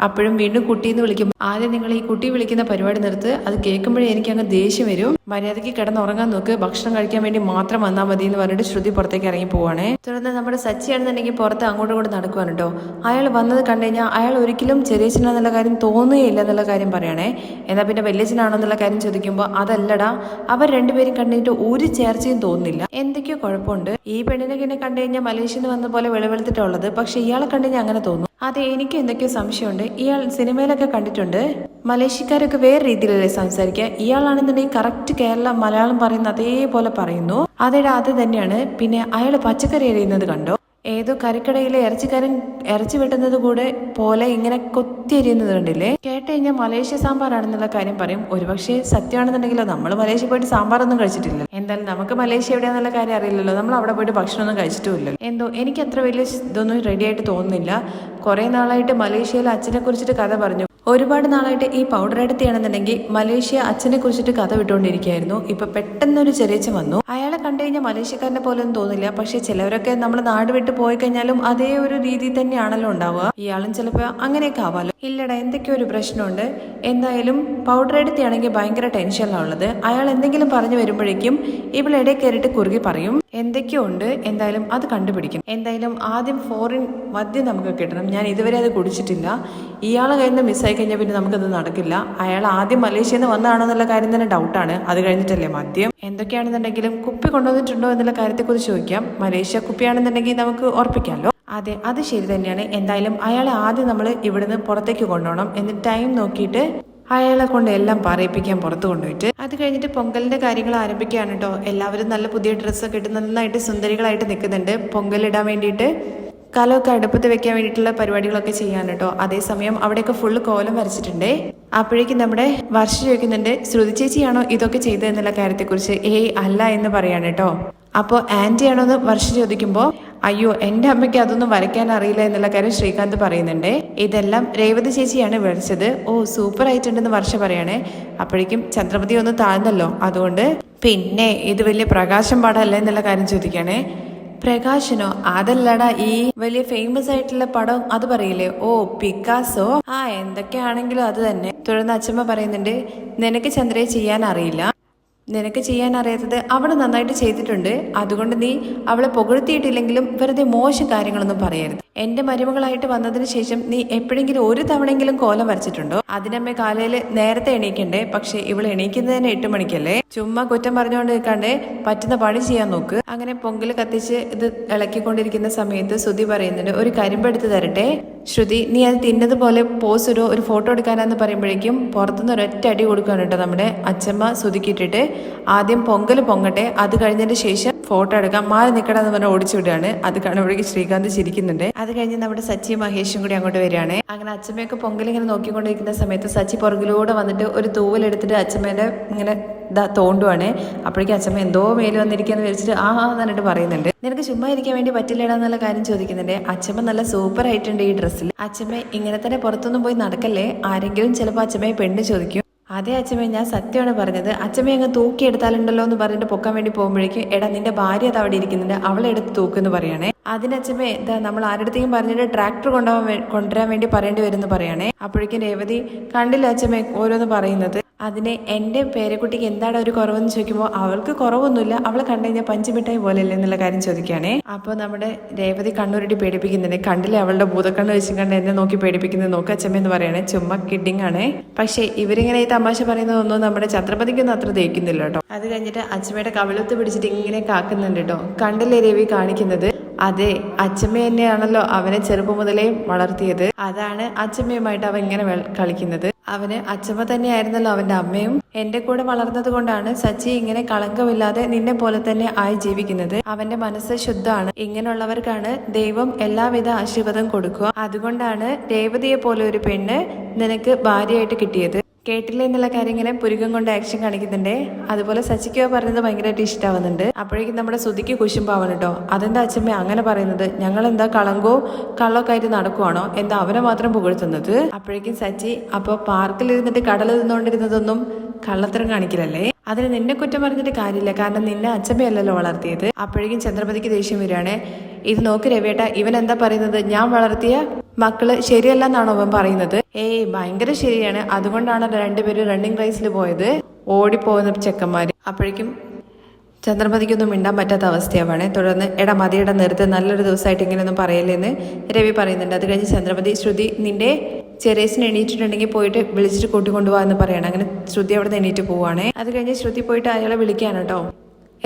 അപ്പോഴും വീണ്ടും കുട്ടിയെന്ന് വിളിക്കും. ആദ്യം നിങ്ങൾ ഈ കുട്ടി വിളിക്കുന്ന പരിപാടി നിർത്ത്, അത് കേൾക്കുമ്പോഴേ എനിക്ക് അങ്ങ് ദേഷ്യം വരും. മര്യാദയ്ക്ക് കിടന്നുറങ്ങാൻ നോക്ക്, ഭക്ഷണം കഴിക്കാൻ വേണ്ടി മാത്രം വന്നാൽ മതി എന്ന് പറഞ്ഞിട്ട് ശ്രുതി പുറത്തേക്ക് ഇറങ്ങി പോവാണേ. തുടർന്ന് നമ്മുടെ സച്ചിയാണെന്നുണ്ടെങ്കിൽ പുറത്ത് അങ്ങോട്ടും ഇങ്ങോട്ടും നടക്കുവാണ് കേട്ടോ. അയാൾ വന്നത് കണ്ടു കഴിഞ്ഞാൽ അയാൾ ഒരിക്കലും ചെറിയച്ഛനാന്നുള്ള കാര്യം തോന്നുകയില്ല എന്നുള്ള കാര്യം പറയണേ. എന്നാൽ പിന്നെ വലിയച്ഛനാണോ എന്നുള്ള കാര്യം ചോദിക്കുമ്പോൾ അതല്ലടാ, അവർ രണ്ടുപേരും കണ്ടിട്ട് ഒരു ചേർച്ചയും തോന്നുന്നില്ല, എന്തൊക്കെയോ കുഴപ്പമുണ്ട്. ഈ പെണ്ണിനെ കണ്ടു കഴിഞ്ഞാൽ മലേഷ്യയിൽ നിന്ന് വന്ന പോലെ വെളുവെളുത്തിട്ടുള്ളത്, പക്ഷെ ഇയാളെ കണ്ടു കഴിഞ്ഞാൽ അങ്ങനെ തോന്നും. അതെ, എനിക്ക് എന്തൊക്കെയോ സംശയമുണ്ട്. ഇയാൾ സിനിമയിലൊക്കെ കണ്ടിട്ടുണ്ട്, മലേഷ്യക്കാരൊക്കെ വേറെ രീതിയിലല്ലേ സംസാരിക്കുക, ഇയാളാണെന്നുണ്ടെങ്കിൽ കറക്റ്റ് കേരള മലയാളം പറയുന്ന അതേപോലെ പറയുന്നു. അതേടാ അത് തന്നെയാണ്. പിന്നെ അയാൾ പച്ചക്കറി എറിയുന്നത് കണ്ടോ, ഏതോ കറിക്കടയിലെ ഇറച്ചിക്കാരൻ ഇറച്ചി വെട്ടുന്നത് കൂടെ പോലെ ഇങ്ങനെ കൊത്തി എരിയുന്നത് കണ്ടില്ലേ. കേട്ട് കഴിഞ്ഞാൽ മലേഷ്യ സാമ്പാറാണെന്നുള്ള കാര്യം പറയും. ഒരുപക്ഷെ സത്യമാണെന്നുണ്ടെങ്കിലോ, നമ്മൾ മലേഷ്യ പോയിട്ട് സാമ്പാറൊന്നും കഴിച്ചിട്ടില്ല. എന്തായാലും നമുക്ക് മലേഷ്യ എവിടെയാണെന്നുള്ള കാര്യം അറിയില്ലല്ലോ, നമ്മൾ അവിടെ പോയിട്ട് ഭക്ഷണമൊന്നും കഴിച്ചിട്ടുമില്ലല്ലോ. എന്തോ എനിക്ക് അത്ര വലിയ ഇതൊന്നും റെഡി ആയിട്ട് തോന്നുന്നില്ല. കുറെ നാളായിട്ട് മലേഷ്യയിൽ അച്ഛനെ കുറിച്ചിട്ട് കഥ പറഞ്ഞു. ഒരുപാട് നാളായിട്ട് ഈ പൗഡർ എടുത്തിയാണെന്നുണ്ടെങ്കിൽ മലേഷ്യ അച്ഛനെ കുറിച്ചിട്ട് കഥ വിട്ടുകൊണ്ടിരിക്കുകയായിരുന്നു. ഇപ്പൊ പെട്ടെന്നൊരു ചെറിയച്ഛൻ വന്നു. അയാളെ കണ്ടു കഴിഞ്ഞാൽ മലേഷ്യക്കാരനെ പോലെ ഒന്നും തോന്നില്ല. പക്ഷെ ചിലവരൊക്കെ നമ്മൾ നാട് വിട്ട് പോയി കഴിഞ്ഞാലും അതേ ഒരു രീതി തന്നെയാണല്ലോ ഉണ്ടാവുക. ഇയാളും ചിലപ്പോ അങ്ങനെയൊക്കെ ആവാലോ. ഇല്ലടാ, എന്തൊക്കെയോ ഒരു പ്രശ്നമുണ്ട്. എന്തായാലും പൗഡർ എടുത്തിയാണെങ്കിൽ ഭയങ്കര ടെൻഷനിലാണ് ഉള്ളത്. അയാൾ എന്തെങ്കിലും പറഞ്ഞു വരുമ്പോഴേക്കും ഇവളിടയിൽ കയറിയിട്ട് കുറുകി പറയും എന്തൊക്കെയോ ഉണ്ട്. എന്തായാലും അത് കണ്ടുപിടിക്കും. എന്തായാലും ആദ്യം ഫോറിൻ മദ്യം നമുക്ക് കിട്ടണം. ഞാൻ ഇതുവരെ അത് കുടിച്ചിട്ടില്ല. ഇയാളെ കയ്യിൽ നിന്ന് മിസ്സായി കഴിഞ്ഞാൽ പിന്നെ നമുക്കത് നടക്കില്ല. അയാൾ ആദ്യം മലേഷ്യയിൽ നിന്ന് വന്നതാണോ എന്നുള്ള കാര്യം തന്നെ ഡൗട്ടാണ്. അത് കഴിഞ്ഞിട്ടല്ലേ മദ്യം. എന്തൊക്കെയാണെന്നുണ്ടെങ്കിലും കുപ്പി കൊണ്ടുവന്നിട്ടുണ്ടോ എന്നുള്ള കാര്യത്തെക്കുറിച്ച് ചോദിക്കാം. മലേഷ്യ കുപ്പിയാണെന്നുണ്ടെങ്കിൽ നമുക്ക് ഉറപ്പിക്കാമല്ലോ. അതെ, അത് ശരി തന്നെയാണ്. എന്തായാലും അയാളെ ആദ്യം നമ്മൾ ഇവിടുന്ന് പുറത്തേക്ക് കൊണ്ടുപോകണം. എന്നിട്ട് ടൈം നോക്കിയിട്ട് അയാളെ കൊണ്ട് എല്ലാം പറയിപ്പിക്കാൻ പുറത്ത് കൊണ്ടുപോയിട്ട്. അത് കഴിഞ്ഞിട്ട് പൊങ്കലിന്റെ കാര്യങ്ങൾ ആരംഭിക്കുകയാണ് കേട്ടോ. എല്ലാവരും നല്ല പുതിയ ഡ്രസ്സൊക്കെ ഇട്ട് നന്നായിട്ട് സുന്ദരികളായിട്ട് നിൽക്കുന്നുണ്ട്. പൊങ്കലിടാൻ വേണ്ടിയിട്ട് കലമൊക്കെ അടുപ്പത്ത് വെക്കാൻ വേണ്ടിയിട്ടുള്ള പരിപാടികളൊക്കെ ചെയ്യാൻ കേട്ടോ. അതേസമയം അവിടെയൊക്കെ ഫുള്ള് കോലം വരച്ചിട്ടുണ്ടേ. അപ്പോഴേക്കും നമ്മുടെ വർഷ ചോദിക്കുന്നുണ്ട് ശ്രുതി ചേച്ചിയാണോ ഇതൊക്കെ ചെയ്തതെന്നുള്ള കാര്യത്തെക്കുറിച്ച്. അല്ല എന്ന് പറയാണ് കേട്ടോ. അപ്പോൾ ആൻറ്റി ആണോ എന്ന് വർഷ ചോദിക്കുമ്പോൾ അയ്യോ എൻ്റെ അമ്മയ്ക്ക് അതൊന്നും വരയ്ക്കാൻ അറിയില്ല എന്നുള്ള കാര്യം ശ്രീകാന്ത് പറയുന്നുണ്ട്. ഇതെല്ലാം രേവതി ചേച്ചിയാണ് വരച്ചത്. ഓ സൂപ്പർ ആയിട്ടുണ്ടെന്ന് വർഷ പറയണേ. അപ്പോഴേക്കും ചന്ദ്രമതി ഒന്ന് താഴ്ന്നല്ലോ, അതുകൊണ്ട് പിന്നെ ഇത് വലിയ പ്രകാശം പാടല്ലേ എന്നുള്ള കാര്യം ചോദിക്കുകയാണേ. പ്രകാശനോ? അതല്ലടാ, ഈ വലിയ ഫേമസ് ആയിട്ടുള്ള പടം അത് പറയില്ലേ, ഓ പിക്കാസോ. എന്തൊക്കെയാണെങ്കിലും അത് തന്നെ. തുടർന്ന് അച്ഛമ്മ പറയുന്നുണ്ട് നിനക്ക് ചന്ദ്രയെ ചെയ്യാൻ അറിയില്ല, നിനക്ക് ചെയ്യാൻ അറിയാത്തത് അവൾ നന്നായിട്ട് ചെയ്തിട്ടുണ്ട്. അതുകൊണ്ട് നീ അവളെ പുകഴ്ത്തിയിട്ടില്ലെങ്കിലും വെറുതെ മോശം കാര്യങ്ങളൊന്നും പറയരുത്. എന്റെ മരുമകളായിട്ട് വന്നതിന് ശേഷം നീ എപ്പോഴെങ്കിലും ഒരു തവണയെങ്കിലും കോലം വരച്ചിട്ടുണ്ടോ? അതിനമ്മ കാലയിൽ നേരത്തെ എണീക്കണ്ടേ, പക്ഷെ ഇവൾ എണീക്കുന്നതിന് 8 മണിക്കല്ലേ. ചുമ്മാ കുറ്റം പറഞ്ഞുകൊണ്ട് നിൽക്കാണ്ട് പറ്റുന്ന പണി ചെയ്യാൻ നോക്ക്. അങ്ങനെ പൊങ്കൽ കത്തിച്ച് ഇത് ഇളക്കിക്കൊണ്ടിരിക്കുന്ന സമയത്ത് ശ്രുതി പറയുന്നുണ്ട് ഒരു കരിമ്പെടുത്ത് തരട്ടെ. ശ്രുതി നീ അത് തിന്നതുപോലെ പോസ് ഒരു ഫോട്ടോ എടുക്കാനാന്ന് പറയുമ്പോഴേക്കും പുറത്തുനിന്ന് ഒരൊറ്റ അടി കൊടുക്കുകയാണ് കേട്ടോ നമ്മുടെ അച്ഛമ്മ ശ്രുതിക്കിട്ടിട്ട്. ആദ്യം പൊങ്കൽ പൊങ്ങട്ടെ, അത് കഴിഞ്ഞതിന് ശേഷം ഫോട്ടോ എടുക്കാം, മാറി നിൽക്കണമെന്ന് പറഞ്ഞാൽ ഓടിച്ചു വിടുകയാണ്. അത് കാണുമ്പോഴേക്കും ശ്രീകാന്ത് ചിരിക്കുന്നുണ്ട്. അത് കഴിഞ്ഞ് നമ്മുടെ സച്ചിയും മഹേഷും കൂടി അങ്ങോട്ട് വരികയാണ്. അങ്ങനെ അച്ഛമ്മയൊക്കെ പൊങ്കലിങ്ങനെ നോക്കിക്കൊണ്ടിരിക്കുന്ന സമയത്ത് സച്ചി പുറകിലൂടെ വന്നിട്ട് ഒരു തൂവലെടുത്തിട്ട് അച്ഛമ്മേനെ ഇങ്ങനെ തോണ്ടുവാണ്. അപ്പോഴേക്കും അച്ഛമ്മ എന്തോ മേല് വന്നിരിക്കാന്ന് വിചാരിച്ചിട്ട് എന്നിട്ട് പറയുന്നുണ്ട്, നിനക്ക് ചുമ്മാ ഇരിക്കാൻ വേണ്ടി പറ്റില്ലടാന്നുള്ള കാര്യം ചോദിക്കുന്നുണ്ട്. അച്ഛമ്മ നല്ല സൂപ്പർ ആയിട്ടുണ്ട് ഈ ഡ്രസ്സിൽ. അച്ഛമ്മ ഇങ്ങനെ തന്നെ പുറത്തൊന്നും പോയി നടക്കല്ലേ, ആരെങ്കിലും ചിലപ്പോൾ അച്ഛമ്മയെ പെണ്ണ് ചോദിക്കും. അതേ അച്ഛമ്മ, ഞാൻ സത്യമാണ് പറഞ്ഞത്. അച്ഛമ്മ അങ്ങ് തൂക്കിയെടുത്താലുണ്ടല്ലോ എന്ന് പറഞ്ഞിട്ട് പൊക്കാൻ വേണ്ടി പോകുമ്പോഴേക്കും എടാ നിന്റെ ഭാര്യ അത് അവിടെ ഇരിക്കുന്നുണ്ട്, അവളെ എടുത്ത് തൂക്കെന്ന് പറയണേ. അതിനച്ഛമ്മ എന്താ നമ്മൾ ആരുടെയും പറഞ്ഞിട്ട് ട്രാക്ടർ കൊണ്ടുവരാൻ വേണ്ടി പറയേണ്ടി വരുമെന്ന് പറയണേ. അപ്പോഴേക്കും രേവതി, കണ്ടില്ല അച്ഛമ്മ ഓരോന്ന് പറയുന്നത്. അതിന് എൻ്റെ പേരക്കുട്ടിക്ക് എന്താണ് ഒരു കുറവെന്ന് ചോദിക്കുമ്പോൾ അവൾക്ക് കുറവൊന്നുമില്ല, അവളെ കണ്ടു കഴിഞ്ഞാൽ പഞ്ചുമിഠായി പോലെയല്ലേ എന്നുള്ള കാര്യം ചോദിക്കുകയാണേ. അപ്പോൾ നമ്മുടെ രേവതി കണ്ണൂരിട്ട് പേടിപ്പിക്കുന്നുണ്ട്. കണ്ടില്ലേ അവളുടെ ഭൂതക്കണ്ണ് വെച്ചും കണ്ട് എന്നെ നോക്കി പേടിപ്പിക്കുന്നത്, നോക്ക് അച്ഛമ്മ എന്ന് പറയണേ. ചുമ്മാ കിഡിങ് ആണ്. പക്ഷേ ഇവരിങ്ങനെ ഈ തമാശ പറയുന്നതൊന്നും നമ്മുടെ ഛത്രപതിക്കൊന്നും അത്ര ദഹിക്കുന്നില്ല കേട്ടോ. അത് കഴിഞ്ഞിട്ട് അച്ഛമ്മയുടെ കവിളത്ത് പിടിച്ചിട്ട് ഇങ്ങനെ കാക്കുന്നുണ്ട് കേട്ടോ. കണ്ടില്ലേ രവി കാണിക്കുന്നത്? അതെ, അച്ഛമ്മ തന്നെയാണല്ലോ അവനെ ചെറുപ്പം മുതലേ വളർത്തിയത്. അതാണ് അച്ഛമ്മയുമായിട്ട് അവൻ ഇങ്ങനെ കളിക്കുന്നത്. അവന് അച്ഛമ്മ തന്നെയായിരുന്നല്ലോ അവന്റെ അമ്മയും. എന്റെ കൂടെ വളർന്നത് കൊണ്ടാണ് സച്ചി ഇങ്ങനെ കളങ്കമില്ലാതെ നിന്നെ പോലെ തന്നെ ആയി ജീവിക്കുന്നത്. അവന്റെ മനസ്സ് ശുദ്ധമാണ്. ഇങ്ങനെയുള്ളവർക്കാണ് ദൈവം എല്ലാവിധ ആശീർവാദം കൊടുക്കുക. അതുകൊണ്ടാണ് രേവതിയെ പോലെ ഒരു പെണ്ണ് നിനക്ക് ഭാര്യയായിട്ട് കിട്ടിയത്. കേട്ടില്ല എന്നുള്ള കാര്യം ഇങ്ങനെ പുരുകം കൊണ്ട് ആക്ഷൻ കാണിക്കുന്നുണ്ട്. അതുപോലെ സച്ചിക്കോ പറഞ്ഞത് ഭയങ്കരമായിട്ട് ഇഷ്ടമാവുന്നുണ്ട്. അപ്പോഴേക്കും നമ്മുടെ ശ്രുതിക്ക് കുശുമ്പാവണം കേട്ടോ. അതെന്താ അച്ഛമ്മ അങ്ങനെ പറയുന്നത്? ഞങ്ങൾ എന്താ കളങ്കോ കള്ളൊക്കെ ആയിട്ട് നടക്കുവാണോ? എന്താ അവനെ മാത്രം പുകഴ്ത്തുന്നത്? അപ്പോഴേക്കും സച്ചി, അപ്പോൾ പാർക്കിൽ ഇരുന്നിട്ട് കടൽ നിന്നുകൊണ്ടിരുന്നതൊന്നും കള്ളത്തരം കാണിക്കില്ലല്ലേ? അതിന് നിന്നെ കുറ്റം പറഞ്ഞിട്ട് കാര്യമില്ല, കാരണം നിന്നെ അച്ഛമ്മയല്ലല്ലോ വളർത്തിയത്. അപ്പോഴേക്കും ചന്ദ്രപതിക്ക് ദേഷ്യം വരികയാണ്. ഇത് നോക്ക് രവിയേട്ട, ഇവൻ എന്താ പറയുന്നത്? ഞാൻ വളർത്തിയ മക്കള് ശരിയല്ലെന്നാണോ അവൻ പറയുന്നത്? ഭയങ്കര ശരിയാണ്. അതുകൊണ്ടാണ് രണ്ടുപേരും റണ്ണിങ് റേസിൽ പോയത്, ഓടിപ്പോകുന്ന ചെക്കന്മാര്. അപ്പോഴേക്കും ചന്ദ്രമതിക്കൊന്നും മിണ്ടാൻ പറ്റാത്ത അവസ്ഥയാവാണ്. തുടർന്ന് എടാ മതിയുടെ നിർത്ത്, നല്ലൊരു ദിവസമായിട്ട് ഇങ്ങനെയൊന്നും പറയല്ലേന്ന് രവി പറയുന്നുണ്ട്. അത് കഴിഞ്ഞ് ചന്ദ്രമതി, ശ്രുതി നിന്റെ ചെറിയസിന് എണീറ്റിട്ടുണ്ടെങ്കിൽ പോയിട്ട് വിളിച്ചിട്ട് കൂട്ടിക്കൊണ്ടുപോകാ എന്ന് പറയണം. അങ്ങനെ ശ്രുതി അവിടെ നിന്ന് എണീറ്റ് പോവാണേ. അത് കഴിഞ്ഞ് ശ്രുതി പോയിട്ട് അയാളെ വിളിക്കാണ് കേട്ടോ.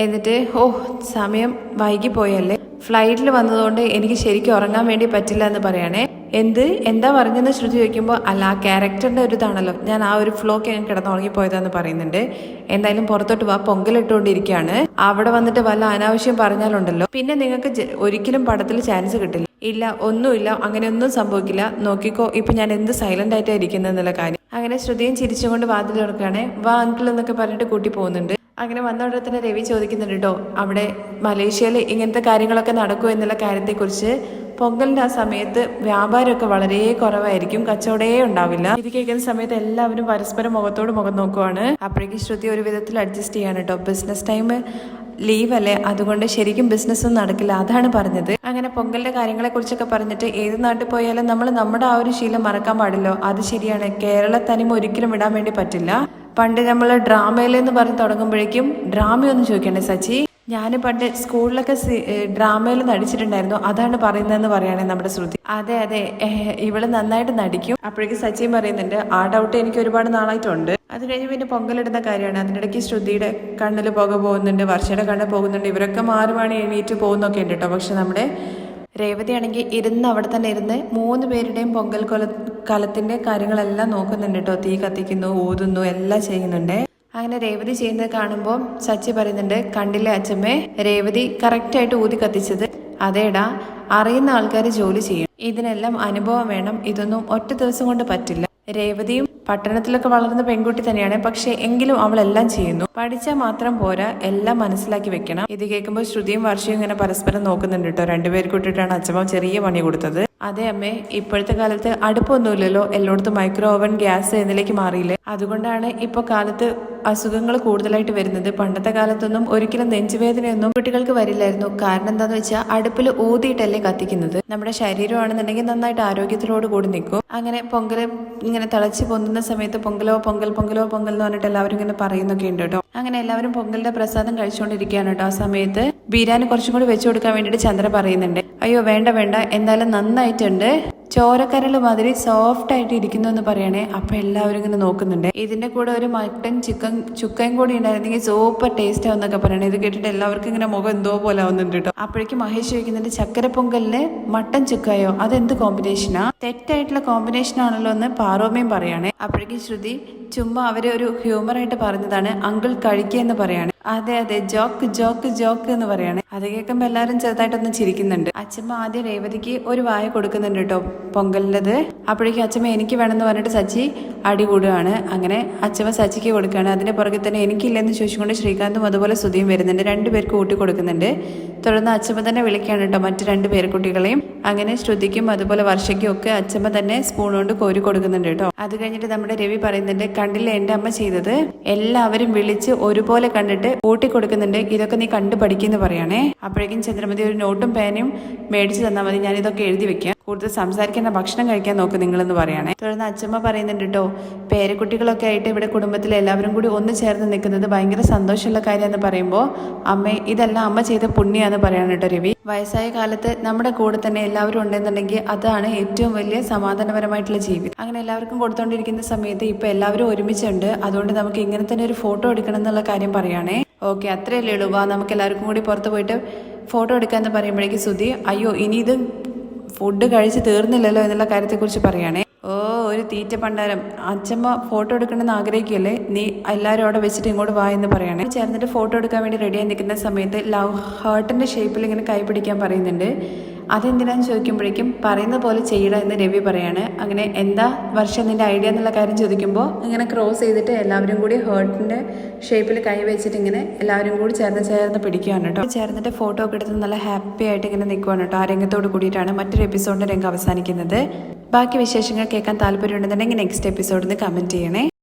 എന്നിട്ട് സമയം വൈകി പോയല്ലേ, ഫ്ലൈറ്റിൽ വന്നതുകൊണ്ട് എനിക്ക് ശരിക്കും ഉറങ്ങാൻ വേണ്ടി പറ്റില്ല എന്ന് പറയണേ. എന്താ പറഞ്ഞെന്ന് ശ്രുതി ചോദിക്കുമ്പോൾ, അല്ല ആ ക്യാരക്ടറിന്റെ ഒരു ഇതാണല്ലോ, ഞാൻ ആ ഒരു ഫ്ലോക്ക് ഞാൻ കിടന്നുറങ്ങിപ്പോയതാന്ന് പറയുന്നുണ്ട്. എന്തായാലും പുറത്തോട്ട് വാ, പൊങ്കലിട്ടുകൊണ്ടിരിക്കുകയാണ്. അവിടെ വന്നിട്ട് വല്ല അനാവശ്യം പറഞ്ഞാലുണ്ടല്ലോ പിന്നെ നിങ്ങൾക്ക് ഒരിക്കലും പടത്തിൽ ചാൻസ് കിട്ടില്ല. ഇല്ല, ഒന്നുമില്ല, അങ്ങനെയൊന്നും സംഭവിക്കില്ല, നോക്കിക്കോ ഇപ്പൊ ഞാൻ എന്ത് സൈലന്റ് ആയിട്ടാണ് ഇരിക്കുന്നത് എന്നുള്ള കാര്യം. അങ്ങനെ ശ്രുതിയും ചിരിച്ചുകൊണ്ട് വാതിൽ തുറക്കുകയാണ്. വാ അങ്കിൾ എന്നൊക്കെ പറഞ്ഞിട്ട് കൂട്ടി പോകുന്നുണ്ട്. അങ്ങനെ വന്ന ഉടനെ തന്നെ രവി ചോദിക്കുന്നുണ്ട് കേട്ടോ, അവിടെ മലേഷ്യയിൽ ഇങ്ങനത്തെ കാര്യങ്ങളൊക്കെ നടക്കുമോ എന്നുള്ള കാര്യത്തെക്കുറിച്ച്. പൊങ്കലിന്റെ ആ സമയത്ത് വ്യാപാരമൊക്കെ വളരെ കുറവായിരിക്കും, കച്ചവടേ ഉണ്ടാവില്ല. ഇത് കേൾക്കുന്ന സമയത്ത് എല്ലാവരും പരസ്പരം മുഖത്തോട് മുഖം നോക്കുവാണ്. അപ്പോഴേക്കും ശ്രുതി ഒരു വിധത്തിൽ അഡ്ജസ്റ്റ് ചെയ്യാണ് കേട്ടോ. ബിസിനസ് ടൈം ലീവ് അല്ലേ, അതുകൊണ്ട് ശരിക്കും ബിസിനസ് ഒന്നും നടക്കില്ല, അതാണ് പറഞ്ഞത്. അങ്ങനെ പൊങ്കലിന്റെ കാര്യങ്ങളെ കുറിച്ചൊക്കെ പറഞ്ഞിട്ട് ഏത് നാട്ടിൽ പോയാലും നമ്മൾ നമ്മുടെ ആ ഒരു ശീലം മറക്കാൻ പാടില്ലോ. അത് ശരിയാണ്, കേരള തനിമ ഒരിക്കലും വിടാൻ വേണ്ടി പറ്റില്ല. പണ്ട് നമ്മൾ ഡ്രാമയിലെന്ന് പറഞ്ഞ് തുടങ്ങുമ്പോഴേക്കും ഡ്രാമയൊന്നും ചോദിക്കണ്ടേ സച്ചി, ഞാൻ പണ്ട് സ്കൂളിലൊക്കെ ഡ്രാമയിൽ നടിച്ചിട്ടുണ്ടായിരുന്നു, അതാണ് പറയുന്നതെന്ന് പറയുകയാണെങ്കിൽ നമ്മുടെ ശ്രുതി. അതെ ഇവള് നന്നായിട്ട് നടിക്കും. അപ്പോഴേക്കും സച്ചിയും പറയുന്നുണ്ട്, ആ ഡൗട്ട് എനിക്ക് ഒരുപാട് നാളായിട്ടുണ്ട്. അത് കഴിഞ്ഞ് പിന്നെ പൊങ്കലിടുന്ന കാര്യമാണ്. അതിനിടയ്ക്ക് ശ്രുതിയുടെ കണ്ണിൽ പുക പോകുന്നുണ്ട്, വർഷയുടെ കണ്ണിൽ പോകുന്നുണ്ട്. ഇവരൊക്കെ മാറുവാണി എണീറ്റ് പോകുന്നൊക്കെ ഉണ്ട് കേട്ടോ. പക്ഷെ നമ്മുടെ രേവതി ആണെങ്കിൽ അവിടെ തന്നെ ഇരുന്ന് 3 പേരുടെയും പൊങ്കൽ കലത്തിന്റെ കാര്യങ്ങളെല്ലാം നോക്കുന്നുണ്ട് കേട്ടോ. തീ കത്തിക്കുന്നു, ഊതുന്നു, എല്ലാം ചെയ്യുന്നുണ്ട്. അങ്ങനെ രേവതി ചെയ്യുന്നത് കാണുമ്പോൾ സച്ചി പറയുന്നുണ്ട്, കണ്ടില്ലേ അച്ഛമ്മേ, രേവതി കറക്റ്റായിട്ട് ഊതി കത്തിച്ചത്. അതേടാ, അറിയുന്ന ആൾക്കാർ ജോലി ചെയ്യും, ഇതിനെല്ലാം അനുഭവം വേണം, ഇതൊന്നും ഒറ്റ ദിവസം കൊണ്ട് പറ്റില്ല. രേവതിയും പട്ടണത്തിലൊക്കെ വളർന്ന പെൺകുട്ടി തന്നെയാണ്, പക്ഷെ എങ്കിലും അവളെല്ലാം ചെയ്യുന്നു. പഠിച്ചാൽ മാത്രം പോരാ, എല്ലാം മനസ്സിലാക്കി വെക്കണം. ഇത് കേൾക്കുമ്പോൾ ശ്രുതിയും വർഷയും ഇങ്ങനെ പരസ്പരം നോക്കുന്നുണ്ട് കേട്ടോ. രണ്ടുപേർക്ക് ഇട്ടിട്ടാണ് അച്ഛമ്മ ചെറിയ പണി കൊടുത്തത്. അതെ അമ്മേ, ഇപ്പോഴത്തെ കാലത്ത് അടുപ്പൊന്നുമില്ലല്ലോ, എല്ലായിടത്തും മൈക്രോ ഓവൻ, ഗ്യാസ് എന്നിലേക്ക് മാറിയില്ലേ. അതുകൊണ്ടാണ് ഇപ്പൊ കാലത്ത് അസുഖങ്ങൾ കൂടുതലായിട്ട് വരുന്നത്. പണ്ടത്തെ കാലത്തൊന്നും ഒരിക്കലും നെഞ്ചുവേദനയൊന്നും കുട്ടികൾക്ക് വരില്ലായിരുന്നു. കാരണം എന്താന്ന് വെച്ചാൽ അടുപ്പിൽ ഊതിയിട്ടല്ലേ കത്തിക്കുന്നത്. നമ്മുടെ ശരീരമാണെന്നുണ്ടെങ്കിൽ നന്നായിട്ട് ആരോഗ്യത്തിലോട് കൂടി നിൽക്കും. അങ്ങനെ പൊങ്കൽ ഇങ്ങനെ തിളച്ച് പൊന്നുന്ന സമയത്ത് പൊങ്കലോ പൊങ്കൽ പൊങ്കലോ പൊങ്കൽ എന്ന് പറഞ്ഞിട്ട് എല്ലാവരും ഇങ്ങനെ പറയുന്നൊക്കെ ഉണ്ട് കേട്ടോ. അങ്ങനെ എല്ലാവരും പൊങ്കലിന്റെ പ്രസാദം കഴിച്ചുകൊണ്ടിരിക്കുകയാണ് കേട്ടോ. ആ സമയത്ത് ബീരാന് കുറച്ചും കൂടി വെച്ചു കൊടുക്കാൻ വേണ്ടിയിട്ട് ചന്ദ്ര പറയുന്നുണ്ട്, അയ്യോ വേണ്ട എന്തായാലും നന്നായിട്ടുണ്ട്, ചോരക്കരൾ മാതിരി സോഫ്റ്റ് ആയിട്ട് ഇരിക്കുന്നു എന്ന് പറയണേ. അപ്പൊ എല്ലാവരും ഇങ്ങനെ നോക്കുന്നുണ്ട്. ഇതിന്റെ കൂടെ ഒരു മട്ടൻ ചുക്കയും കൂടി ഉണ്ടായിരുന്നെങ്കിൽ സൂപ്പർ ടേസ്റ്റ് ആവുന്നൊക്കെ പറയണേ. ഇത് കേട്ടിട്ട് എല്ലാവർക്കും ഇങ്ങനെ മുഖം എന്തോ പോലെ ആവുന്നുണ്ട് കേട്ടോ. അപ്പോഴേക്കും മഹേഷ് ചോദിക്കുന്നുണ്ട്, ചക്കര പൊങ്കലിന് മട്ടൻ ചുക്കായോ, അതെന്ത് കോമ്പിനേഷനാ? തെറ്റായിട്ടുള്ള കോമ്പിനേഷൻ ആണല്ലോ എന്ന് പാറോമയും പറയണേ. അപ്പോഴേക്കും ശ്രുതി ചുമ്മാ അവരെ ഒരു ഹ്യൂമറായിട്ട് പറഞ്ഞതാണ്, അങ്കിൾ കഴിക്കുക എന്ന് പറയാണ്. അതെ അതെ, ജോക്ക് ജോക്ക് ജോക്ക് എന്ന് പറയാണ്. അത് കേൾക്കുമ്പോൾ എല്ലാവരും ചെറുതായിട്ടൊന്ന് ചിരിക്കുന്നുണ്ട്. അച്ഛമ്മ ആദ്യം രേവതിക്ക് ഒരു വായ കൊടുക്കുന്നുണ്ട് കേട്ടോ പൊങ്കലിൻ്റെത്. അപ്പോഴേക്കും അച്ഛമ്മ എനിക്ക് വേണമെന്ന് പറഞ്ഞിട്ട് സച്ചി അടി കൂടുകയാണ്. അങ്ങനെ അച്ഛമ്മ സച്ചിക്ക് കൊടുക്കുകയാണ്. അതിന്റെ പുറകെ തന്നെ എനിക്കില്ലെന്ന് ചോദിച്ചുകൊണ്ട് ശ്രീകാന്തും അതുപോലെ സുധിയും വരുന്നുണ്ട്. രണ്ടുപേർക്ക് കൂട്ടി കൊടുക്കുന്നുണ്ട്. തുടർന്ന് അച്ഛമ്മ തന്നെ വിളിക്കുകയാണ് കേട്ടോ മറ്റു 2 പേരക്കുട്ടികളെയും. അങ്ങനെ ശ്രുതിക്കും അതുപോലെ വർഷയ്ക്കും ഒക്കെ അച്ഛമ്മ തന്നെ സ്പൂൺ കൊണ്ട് കോരി കൊടുക്കുന്നുണ്ട് കേട്ടോ. അത് കഴിഞ്ഞിട്ട് നമ്മുടെ രവി പറയുന്നുണ്ട്, കണ്ടില്ല എൻ്റെ അമ്മ ചെയ്തത്, എല്ലാവരും വിളിച്ച് ഒരുപോലെ കണ്ടിട്ട് ഊട്ടി കൊടുക്കുന്നുണ്ട്, ഇതൊക്കെ നീ കണ്ടു പഠിക്കുന്നു പറയണേ. അപ്പോഴേക്കും ചന്ദ്രമതി ഒരു നോട്ടും പേനയും മേടിച്ചു തന്നാൽ മതി, ഞാൻ ഇതൊക്കെ എഴുതി വെക്കാം, കൂടുതൽ സംസാരിക്കേണ്ട, ഭക്ഷണം കഴിക്കാൻ നോക്ക് നിങ്ങളെന്ന് പറയണേ. തുടർന്ന് അച്ഛമ്മ പറയുന്നുണ്ട് കേട്ടോ, പേരക്കുട്ടികളൊക്കെ ആയിട്ട് ഇവിടെ കുടുംബത്തിലെ എല്ലാവരും കൂടി ഒന്ന് ചേർന്ന് നിൽക്കുന്നത് ഭയങ്കര സന്തോഷമുള്ള കാര്യമെന്ന് പറയുമ്പോൾ അമ്മേ ഇതെല്ലാം അമ്മ ചെയ്ത പുണ്യാന്ന് പറയണം കേട്ടോ രവി. വയസ്സായ കാലത്ത് നമ്മുടെ കൂടെ തന്നെ എല്ലാവരും ഉണ്ടെന്നുണ്ടെങ്കിൽ അതാണ് ഏറ്റവും വലിയ സമാധാനപരമായിട്ടുള്ള ജീവിതം. അങ്ങനെ എല്ലാവർക്കും കൊടുത്തോണ്ടിരിക്കുന്ന സമയത്ത് ഇപ്പൊ എല്ലാവരും ഒരുമിച്ചുണ്ട്. അതുകൊണ്ട് നമുക്ക് ഇങ്ങനെ തന്നെ ഒരു ഫോട്ടോ എടുക്കണം എന്നുള്ള കാര്യം പറയുകയാണേ. ഓക്കെ, അത്രയല്ലേ ഉള്ളൂ, വാ നമുക്ക് എല്ലാവർക്കും കൂടി പുറത്ത് പോയിട്ട് ഫോട്ടോ എടുക്കാമെന്ന് പറയുമ്പോഴേക്ക് സുധി, അയ്യോ ഇനി ഇത് ഫുഡ് കഴിച്ച് തീർന്നില്ലല്ലോ എന്നുള്ള കാര്യത്തെക്കുറിച്ച് പറയുകയാണേ. ഓ ഒരു തീറ്റ പണ്ടാരം, അച്ഛമ്മ ഫോട്ടോ എടുക്കണമെന്ന് ആഗ്രഹിക്കുകയല്ലേ, നീ എല്ലാവരും അവിടെ വെച്ചിട്ട് ഇങ്ങോട്ട് വാ എന്ന് പറയണേ. ചേർന്നിട്ട് ഫോട്ടോ എടുക്കാൻ വേണ്ടി റെഡിയായി നിൽക്കുന്ന സമയത്ത് ലവ് ഹാർട്ടിന്റെ ഷേപ്പിൽ ഇങ്ങനെ കൈ പിടിക്കാൻ പറയുന്നുണ്ട്. അതെന്തിനാന്ന് ചോദിക്കുമ്പോഴേക്കും പറയുന്ന പോലെ ചെയ്യണം എന്ന് രവി പറയാണ്. അങ്ങനെ എന്താ വർഷം നിന്റെ ഐഡിയ എന്നുള്ള കാര്യം ചോദിക്കുമ്പോൾ ഇങ്ങനെ ക്രോസ് ചെയ്തിട്ട് എല്ലാവരും കൂടി ഹേർട്ടിന്റെ ഷേപ്പിൽ കൈ വെച്ചിട്ട് ഇങ്ങനെ എല്ലാവരും കൂടി ചേർന്ന് പിടിക്കുകയാണ് കേട്ടോ. ചേർന്നിട്ട് ഫോട്ടോ ഒക്കെ എടുത്ത് നല്ല ഹാപ്പി ആയിട്ട് ഇങ്ങനെ നിൽക്കുകയാണ് കേട്ടോ. ആ രംഗത്തോട് കൂടിയിട്ടാണ് മറ്റൊരു എപ്പിസോഡിന്റെ രംഗം അവസാനിക്കുന്നത്. ബാക്കി വിശേഷങ്ങൾ കേൾക്കാൻ താല്പര്യം ഉണ്ടെന്നുണ്ടെങ്കിൽ നെക്സ്റ്റ് എപ്പിസോഡിൽ നിന്ന് കമന്റ് ചെയ്യണേ.